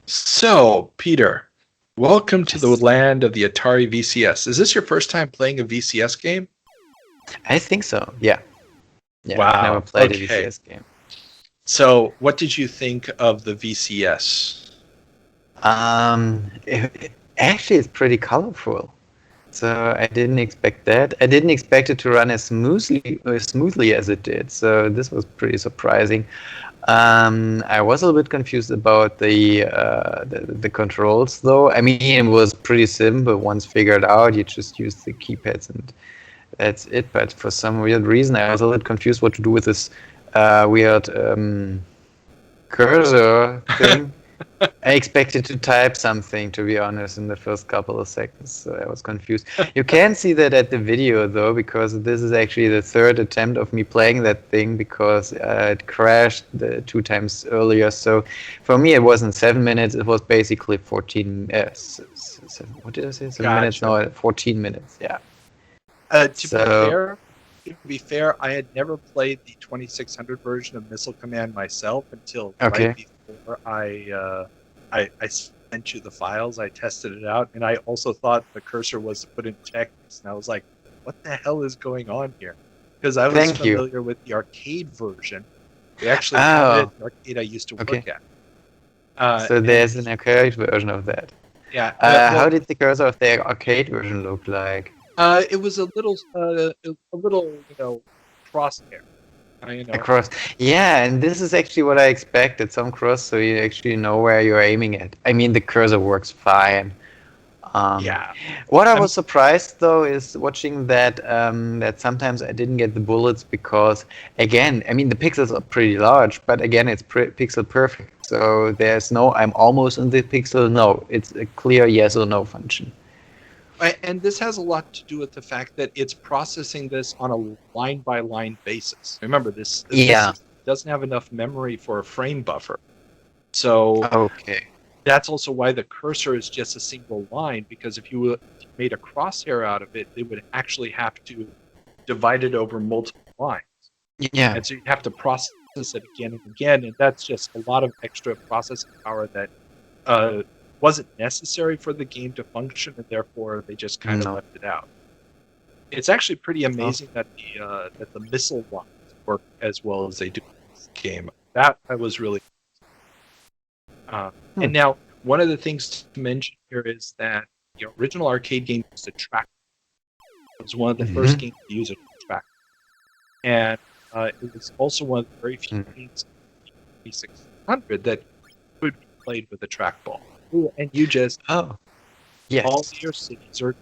So, Peter, welcome to the Yes. land of the Atari VCS. Is this your first time playing a VCS game? I think so. Yeah. Yeah, I've never Wow. played a Okay. VCS game. So, what did you think of the VCS? Actually, it's pretty colorful. So I didn't expect that. I didn't expect it to run as smoothly as it did. So this was pretty surprising. I was a little bit confused about the controls, though. I mean, it was pretty simple once figured out. You just use the keypads and that's it. But for some weird reason, I was a little confused what to do with this weird cursor thing. I expected to type something, to be honest, in the first couple of seconds, so I was confused. You can see that at the video, though, because this is actually the third attempt of me playing that thing because it crashed the 2 times earlier. So for me, it wasn't 7 minutes; it was basically 14. What did I say? 7 minutes? Gotcha. No, 14 minutes. Yeah. To be So fair, I had never played the 2600 version of Missile Command myself until right okay. before I sent you the files. I tested it out, and I also thought the cursor was to put in text, and I was like, "What the hell is going on here?" Because I was Thank you. familiar with the arcade version. We actually had it Oh, at the arcade I used to okay. work at. So And there's an arcade version of that. yeah, How well, did the cursor of the arcade version look like? it was a little, crosshair. You know, Across. Yeah, and this is actually what I expected. Some cross, so you actually know where you're aiming at. I mean, the cursor works fine. Um, yeah. what I I'm was surprised though is watching that sometimes I didn't get the bullets because again, I mean the pixels are pretty large, but again it's pixel perfect. So there's no I'm almost in the pixel. No, it's a clear yes or no function. And this has a lot to do with the fact that it's processing this on a line by line basis. Remember, this Yeah. system doesn't have enough memory for a frame buffer. So Okay. that's also why the cursor is just a single line, because if you made a crosshair out of it, they would actually have to divide it over multiple lines. Yeah. And so you'd have to process it again and again. And that's just a lot of extra processing power that uh, wasn't necessary for the game to function, and therefore they just kind of No. left it out. It's actually pretty Oh. amazing that the missile lines work as well as they do in this game. That I was really. Hmm. And now, one of the things to mention here is that the original arcade game used a track. It was one of the first Hmm. games to use a track, and it was also one of the very few games in the 2600 that could be played with a trackball. And you just Oh. all Yes. your cities are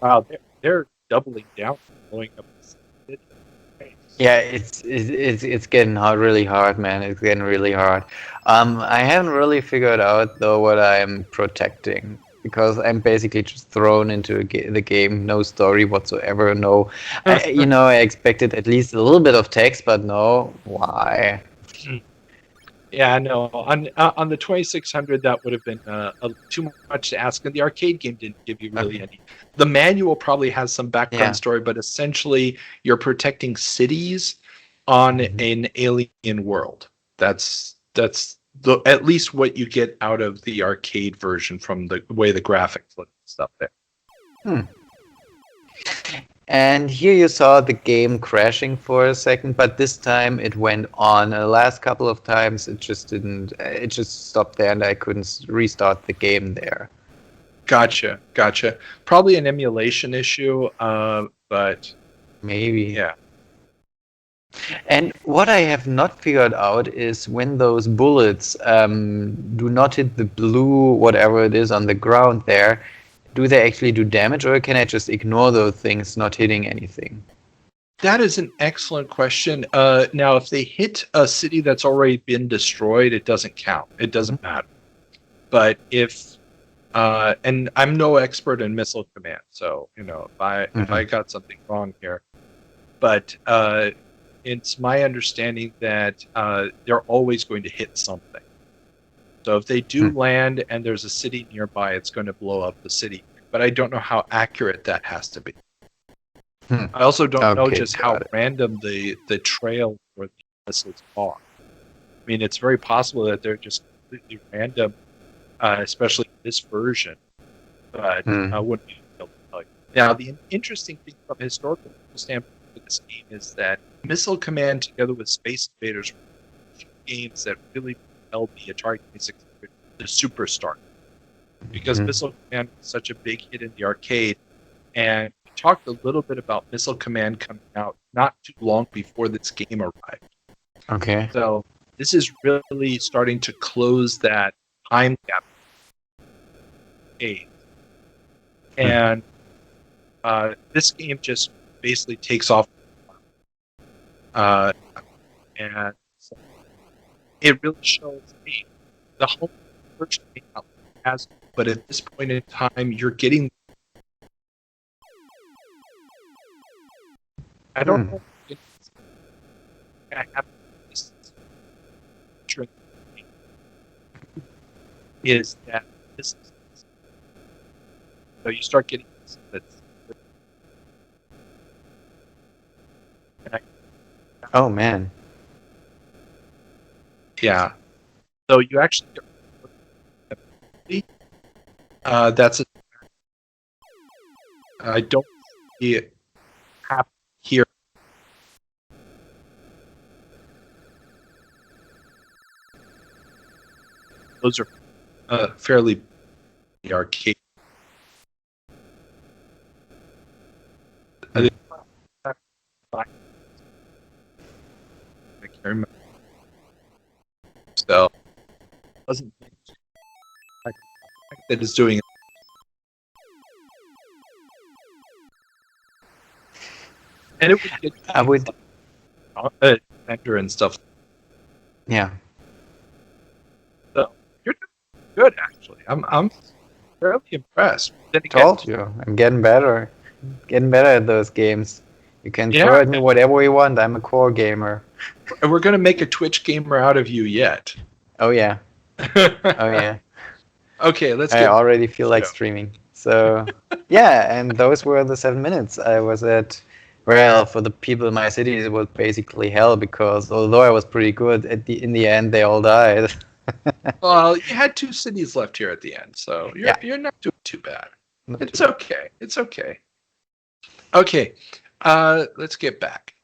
wow, they're doubling down, blowing up the city. Yeah, it's getting hard, really hard, man. It's getting really hard. I haven't really figured out though what I'm protecting because I'm basically just thrown into the game, no story whatsoever. No, I expected at least a little bit of text, but no. Why? Yeah, no. On the 2600, that would have been too much to ask, and the arcade game didn't give you really Okay. any. The manual probably has some background Yeah. story, but essentially you're protecting cities on Mhm. an alien world. At least what you get out of the arcade version from the way the graphics look and stuff there. Hmm. And here you saw the game crashing for a second, but this time it went on. The last couple of times it just didn't, it just stopped there and I couldn't restart the game there. Gotcha. Probably an emulation issue, but Maybe. yeah. And what I have not figured out is when those bullets do not hit the blue, whatever it is on the ground there, do they actually do damage or can I just ignore those things not hitting anything? That is an excellent question. Now, if they hit a city that's already been destroyed, it doesn't count. It Mhm. doesn't matter. But and I'm no expert in missile command, so if I Mhm. got something wrong here, but it's my understanding that they're always going to hit something. So if they do Hmm. land and there's a city nearby, it's going to blow up the city. But I don't know how accurate that has to be. Hmm. I also don't know Okay, just how got it. random the trail for the missiles are. I mean, it's very possible that they're just completely random, especially this version. But I wouldn't be able to tell you. Now, the interesting thing from a historical standpoint for this game is that Missile Command, together with Space Invaders, were two games that really propelled the Atari 2600 to superstar. Because Missile Command was such a big hit in the arcade, and we talked a little bit about Missile Command coming out not too long before this game arrived. Okay. So this is really starting to close that time gap. And this game just basically takes off. And so it really shows me the whole version came out as, but at this point in time, you're getting. I don't know if I have this is that this is so you start getting this that's Oh man. yeah. So you actually get that's a, I don't see it happen here. Those are fairly arcade. I can't remember. So wasn't that is doing it. And it would get I would. vendor and stuff. Yeah. So you're doing good, actually. I'm fairly impressed. Then again, Told you. I'm getting better. Getting better at those games. You can Yeah. throw at me whatever you want. I'm a core gamer. we're gonna make a Twitch gamer out of you yet. Oh yeah. Oh yeah. Okay, let's I get. already feel like go. streaming. So yeah, and those were the 7 minutes. I was at, well, for the people in my city, it was basically hell because although I was pretty good, in the end they all died. Well, you had 2 cities left here at the end, so you're not doing too bad. It's okay. It's okay. Okay, let's get back.